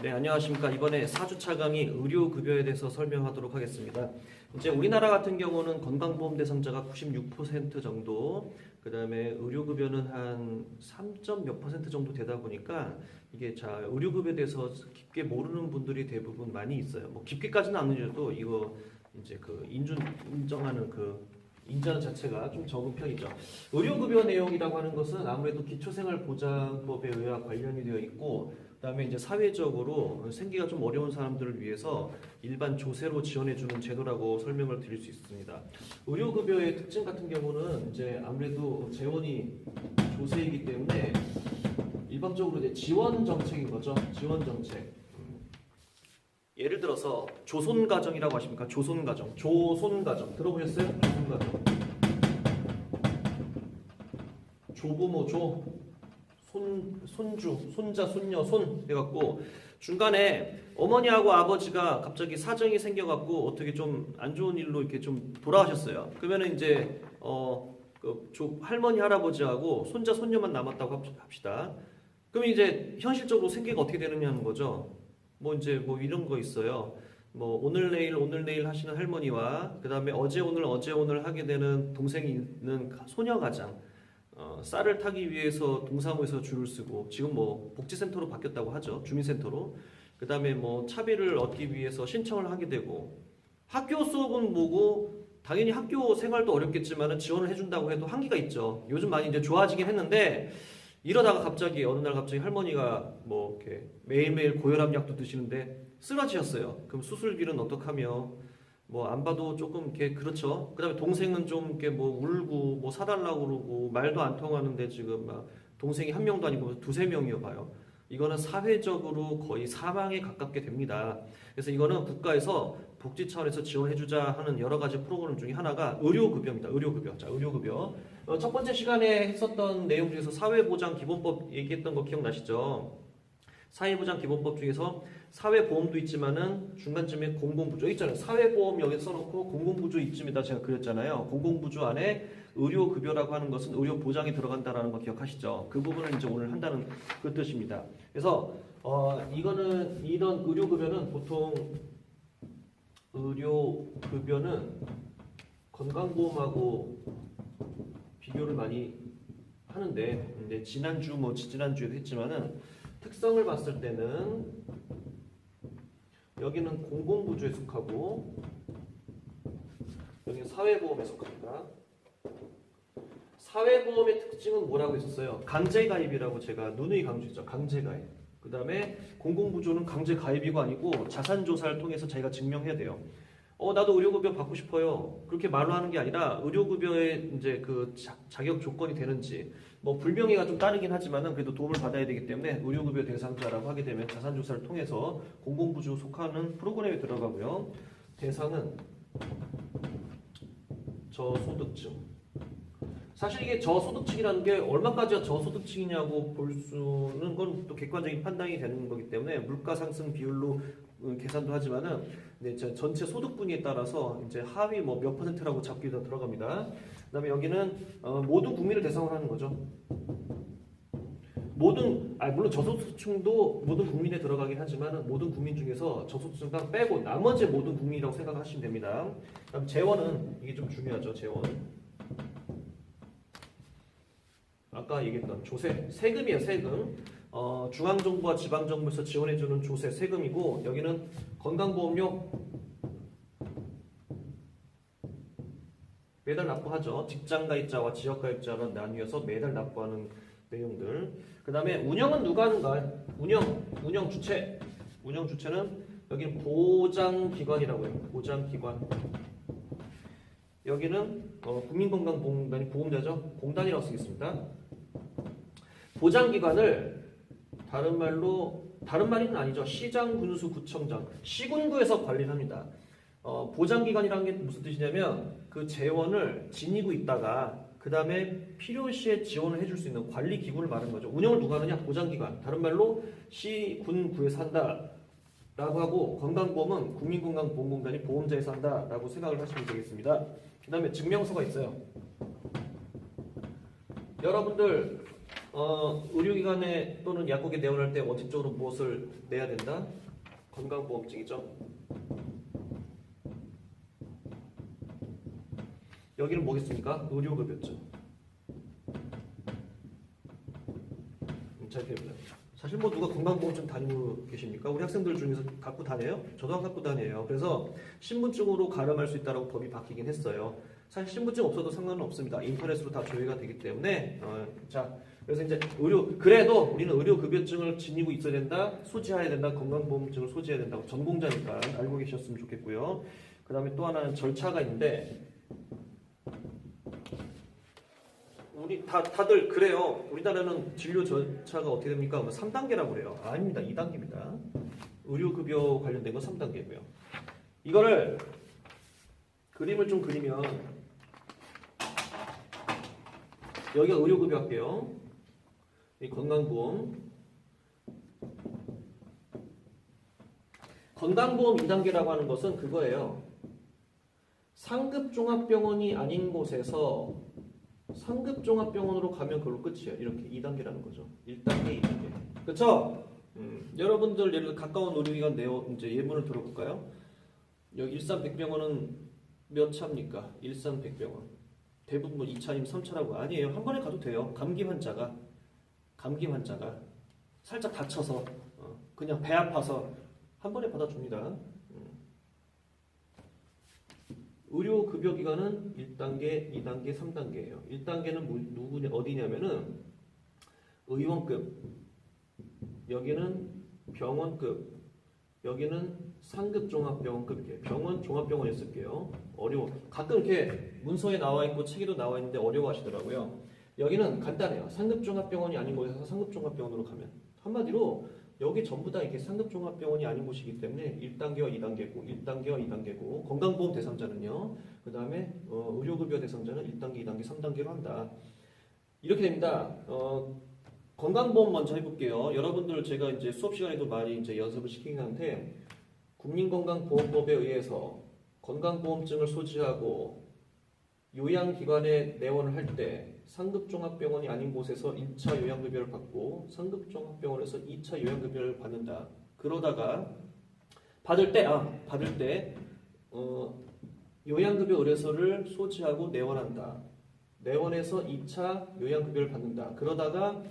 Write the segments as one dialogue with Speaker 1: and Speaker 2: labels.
Speaker 1: 네, 안녕하십니까. 이번에 4주차 강의 의료급여에 대해서 설명하도록 하겠습니다. 이제 우리나라 같은 경우는 건강보험 대상자가 96% 정도, 그 다음에 의료급여는 한 3점 몇 퍼센트 정도 되다 보니까 이게 의료급여에 대해서 깊게 모르는 분들이 대부분 많이 있어요. 뭐 깊게까지는 안 늦어도 이거 이제 인정하는 인자는 자체가 좀 적은 편이죠. 의료급여 내용이라고 하는 것은 아무래도 기초생활보장법에 의해 관련이 되어 있고, 그다음에 이제 사회적으로 생계가 좀 어려운 사람들을 위해서 일반 조세로 지원해주는 제도라고 설명을 드릴 수 있습니다. 의료급여의 특징 같은 경우는 이제 아무래도 재원이 조세이기 때문에 일반적으로 이제 지원 정책인 거죠. 지원 정책. 예를 들어서 조손가정이라고 하십니까? 조손가정. 조손가정. 들어보셨어요? 조손가정. 조부모, 손주, 손자, 손녀, 손 해갖고 중간에 어머니하고 아버지가 갑자기 사정이 생겨갖고 어떻게 좀 안 좋은 일로 이렇게 좀 돌아가셨어요. 그러면은 이제 할머니, 할아버지하고 손자, 손녀만 남았다고 합시다. 그럼 이제 현실적으로 생계가 어떻게 되느냐는 거죠. 이제 이런 거 있어요. 오늘 내일 하시는 할머니와 그 다음에 어제 오늘 하게 되는 동생이 있는 소녀 가장. 쌀을 타기 위해서 동사무에서 줄을 쓰고 지금 복지센터로 바뀌었다고 하죠. 주민센터로. 그 다음에 차비를 얻기 위해서 신청을 하게 되고 학교 수업은 뭐고 당연히 학교 생활도 어렵겠지만 지원을 해준다고 해도 한계가 있죠. 요즘 많이 이제 좋아지긴 했는데 이러다가 어느 날 갑자기 할머니가 이렇게 매일매일 고혈압약도 드시는데 쓰러지셨어요. 그럼 수술비는 어떡하며 안 봐도 조금 이렇게 그렇죠. 그다음에 동생은 좀 이렇게 울고 사달라고 그러고 말도 안 통하는데 지금 막 동생이 한 명도 아니고 두세 명이어 봐요. 이거는 사회적으로 거의 사망에 가깝게 됩니다. 그래서 이거는 국가에서 복지 차원에서 지원해주자 하는 여러 가지 프로그램 중에 하나가 의료급여입니다. 의료급여. 자, 의료급여. 첫 번째 시간에 했었던 내용 중에서 사회보장기본법 얘기했던 거 기억나시죠? 사회보장기본법 중에서 사회보험도 있지만은 중간쯤에 공공부조 있잖아요. 사회보험 여기 써놓고 공공부조 이쯤에다 제가 그렸잖아요. 공공부조 안에 의료급여라고 하는 것은 의료보장이 들어간다라는 거 기억하시죠? 그 부분을 이제 오늘 한다는 그 뜻입니다. 그래서 이런 의료급여는 보통 의료급여는 건강보험하고 비교를 많이 하는데 근데 지난주에도 했지만은 특성을 봤을 때는 여기는 공공부조에 속하고 여기는 사회보험에 속합니다. 사회보험의 특징은 뭐라고 했었어요? 강제가입이라고 제가 누누이 강조했죠. 강제가입. 그 다음에 공공부조는 강제가입이고 아니고 자산조사를 통해서 자기가 증명해야 돼요. 나도 의료급여 받고 싶어요. 그렇게 말로 하는 게 아니라 의료급여의 이제 자격 조건이 되는지 불명예가 좀 따르긴 하지만은 그래도 도움을 받아야 되기 때문에 의료급여 대상자라고 하게 되면 자산조사를 통해서 공공부조 속하는 프로그램에 들어가고요. 대상은 저소득층. 사실 이게 저소득층이라는 게 얼마까지가 저소득층이냐고 볼 수는 건 또 객관적인 판단이 되는 거기 때문에 물가 상승 비율로 계산도 하지만은 전체 소득 분위에 따라서 이제 하위 몇 퍼센트라고 잡기도 들어갑니다. 그다음에 여기는 모든 국민을 대상으로 하는 거죠. 물론 저소득층도 모든 국민에 들어가긴 하지만은 모든 국민 중에서 저소득층 딱 빼고 나머지 모든 국민이라고 생각하시면 됩니다. 그다음 재원은 이게 좀 중요하죠. 재원. 아까 얘기했던 조세, 세금이에요. 세금. 중앙정부와 지방정부에서 지원해주는 조세, 세금이고 여기는 건강보험료 매달 납부하죠. 직장가입자와 지역가입자를 나뉘어서 매달 납부하는 내용들. 그 다음에 운영은 누가 하는가? 운영 주체. 운영 주체는 여기는 보장기관이라고 해요. 보장기관. 여기는 국민건강보험공단이 보험자죠. 공단이라고 쓰겠습니다. 보장기관을 다른 말은 아니죠. 시장, 군수, 구청장, 시군구에서 관리를 합니다. 보장기관이라는 게 무슨 뜻이냐면 그 재원을 지니고 있다가 그 다음에 필요시에 지원을 해줄 수 있는 관리기구를 말하는 거죠. 운영을 누가 하느냐? 보장기관. 다른 말로 시, 군, 구에서 한다 라고 하고 건강보험은 국민건강보험공단이 보험자에서 한다 라고 생각을 하시면 되겠습니다. 그 다음에 증명서가 있어요. 여러분들 의료기관에 또는 약국에 내원할 때 원칙적으로 무엇을 내야 된다? 건강보험증이죠. 여기는 뭐겠습니까? 의료급여증. 잘 기억해요. 사실 뭐 누가 건강보험증 다니고 계십니까? 우리 학생들 중에서 갖고 다녀요? 저도 안 갖고 다녀요. 그래서 신분증으로 가름할 수 있다고 법이 바뀌긴 했어요. 사실 신분증 없어도 상관은 없습니다. 인터넷으로 다 조회가 되기 때문에 자 그래서 이제 그래도 우리는 의료급여증을 지니고 있어야 된다, 소지해야 된다, 건강보험증을 소지해야 된다고 전공자니까 알고 계셨으면 좋겠고요. 그 다음에 또 하나는 절차가 있는데 우리 다들 그래요. 우리나라는 진료 절차가 어떻게 됩니까? 3단계라고 그래요. 아닙니다. 2단계입니다. 의료급여 관련된 건 3단계고요. 이거를 그림을 좀 그리면 여기가 의료급여 할게요. 이 건강보험 2단계라고 하는 것은 그거예요. 상급종합병원이 아닌 곳에서 상급종합병원으로 가면 그걸로 끝이에요. 이렇게 2단계라는 거죠. 1단계, 2단계. 그렇죠? 여러분들 예를 들어 가까운 의료기관 이제 예문을 들어볼까요? 여기 일산백병원은 몇 차입니까? 일산백병원. 대부분 2차임 3차라고 아니에요. 한 번에 가도 돼요. 감기 환자가 살짝 다쳐서 그냥 배 아파서 한 번에 받아줍니다. 의료급여기관은 1단계, 2단계, 3단계예요. 1단계는 어디냐면은 의원급, 여기는 병원급, 여기는 상급종합병원급. 병원, 종합병원에 쓸게요. 어려워. 가끔 이렇게 문서에 나와 있고 책에도 나와 있는데 어려워하시더라고요. 여기는 간단해요. 상급종합병원이 아닌 곳에서 상급종합병원으로 가면 한마디로 여기 전부 다 이렇게 상급종합병원이 아닌 곳이기 때문에 1단계와 2단계고 1단계와 2단계고 건강보험 대상자는요. 그 다음에 의료급여 대상자는 1단계, 2단계, 3단계로 한다. 이렇게 됩니다. 건강보험 먼저 해볼게요. 여러분들 제가 이제 수업 시간에도 많이 이제 연습을 시키긴 하는데 국민건강보험법에 의해서 건강보험증을 소지하고 요양기관에 내원을 할 때 상급종합병원이 아닌 곳에서 1차 요양급여를 받고 상급종합병원에서 2차 요양급여를 받는다. 그러다가 받을 때 요양급여 의뢰서를 소지하고 내원한다. 내원해서 2차 요양급여를 받는다. 그러다가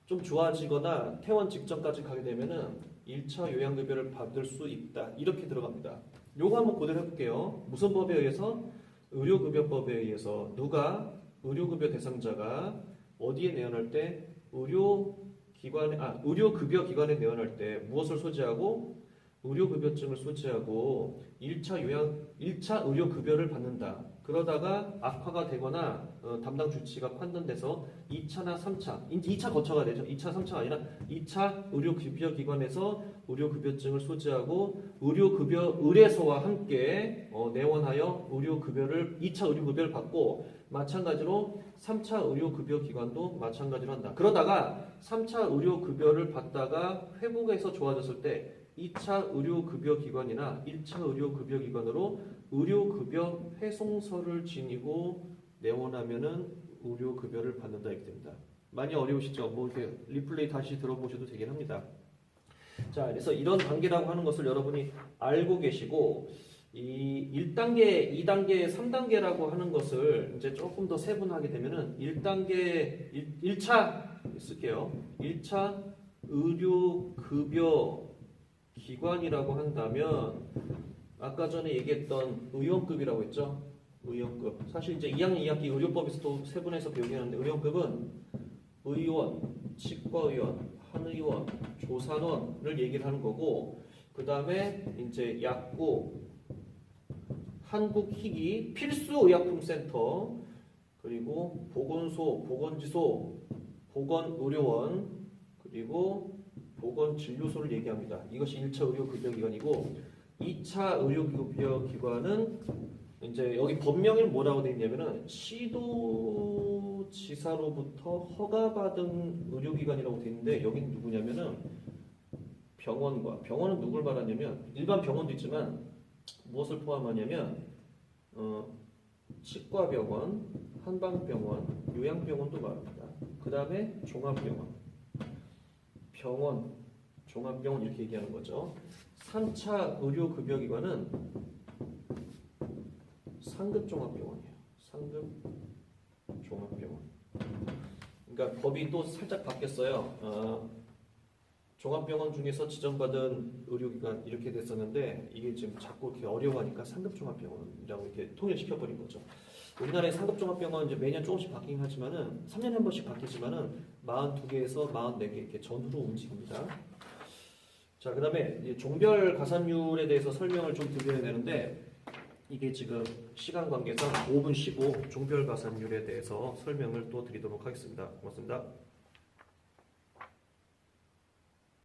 Speaker 1: 좀 좋아지거나 퇴원 직전까지 가게 되면은 1차 요양급여를 받을 수 있다. 이렇게 들어갑니다. 요거 한번 고대로 해볼게요. 무슨 법에 의해서? 의료급여법에 의해서 누가 의료급여 대상자가 어디에 내원할 때 의료급여 기관에 내원할 때 무엇을 소지하고 의료급여증을 소지하고 1차 의료급여를 받는다. 그러다가 악화가 되거나 담당 주치가 판단돼서 2차나 3차, 2차 거쳐가 되죠. 2차, 3차가 아니라 2차 의료급여 기관에서 의료급여증을 소지하고 의료급여 의뢰서와 함께 내원하여 2차 의료급여를 받고 마찬가지로 3차 의료급여 기관도 마찬가지로 한다. 그러다가 3차 의료급여를 받다가 회복해서 좋아졌을 때 2차 의료급여기관이나 1차 의료급여기관으로 의료급여 회송서를 지니고 내원하면은 의료급여를 받는다 이렇게 됩니다. 많이 어려우시죠? 뭐 이렇게 리플레이 다시 들어보셔도 되긴 합니다. 자, 그래서 이런 단계라고 하는 것을 여러분이 알고 계시고 이 1단계, 2단계, 3단계라고 하는 것을 이제 조금 더 세분하게 되면은 1차 쓸게요. 1차 의료급여 기관이라고 한다면 아까 전에 얘기했던 의원급이라고 했죠. 의원급. 사실 이제 2학년 2학기 의료법에서도 세분해서 배우긴 하는데 의원급은 의원, 치과의원, 한의원, 조산원을 얘기를 하는 거고 그 다음에 이제 약국, 한국희귀, 필수의약품센터 그리고 보건소, 보건지소, 보건의료원 그리고 보건진료소를 얘기합니다. 이것이 1차 의료급여기관이고 2차 의료급여기관은 이제 여기 법명에는 뭐라고 되어 있냐면은 시도지사로부터 허가받은 의료기관이라고 되어 있는데 여기는 누구냐면은 병원은 누굴 말하냐면 일반 병원도 있지만 무엇을 포함하냐면 치과병원, 한방병원, 요양병원도 말합니다. 그 다음에 종합병원, 병원, 종합병원 이렇게 얘기하는 거죠. 3차 의료급여기관은 상급종합병원이에요. 상급종합병원. 그러니까 법이 또 살짝 바뀌었어요. 종합병원 중에서 지정받은 의료기관 이렇게 됐었는데 이게 지금 자꾸 이렇게 어려워하니까 상급종합병원이라고 이렇게 통일시켜버린 거죠. 우리나라의 상급종합병원 이제 매년 조금씩 바뀌긴 하지만은 3년에 한 번씩 바뀌지만은 42개에서 44개 이렇게 전후로 움직입니다. 자, 그다음에 종별 가산율에 대해서 설명을 좀 드려야 되는데 이게 지금 시간 관계상 5분 쉬고 종별 가산율에 대해서 설명을 또 드리도록 하겠습니다. 고맙습니다.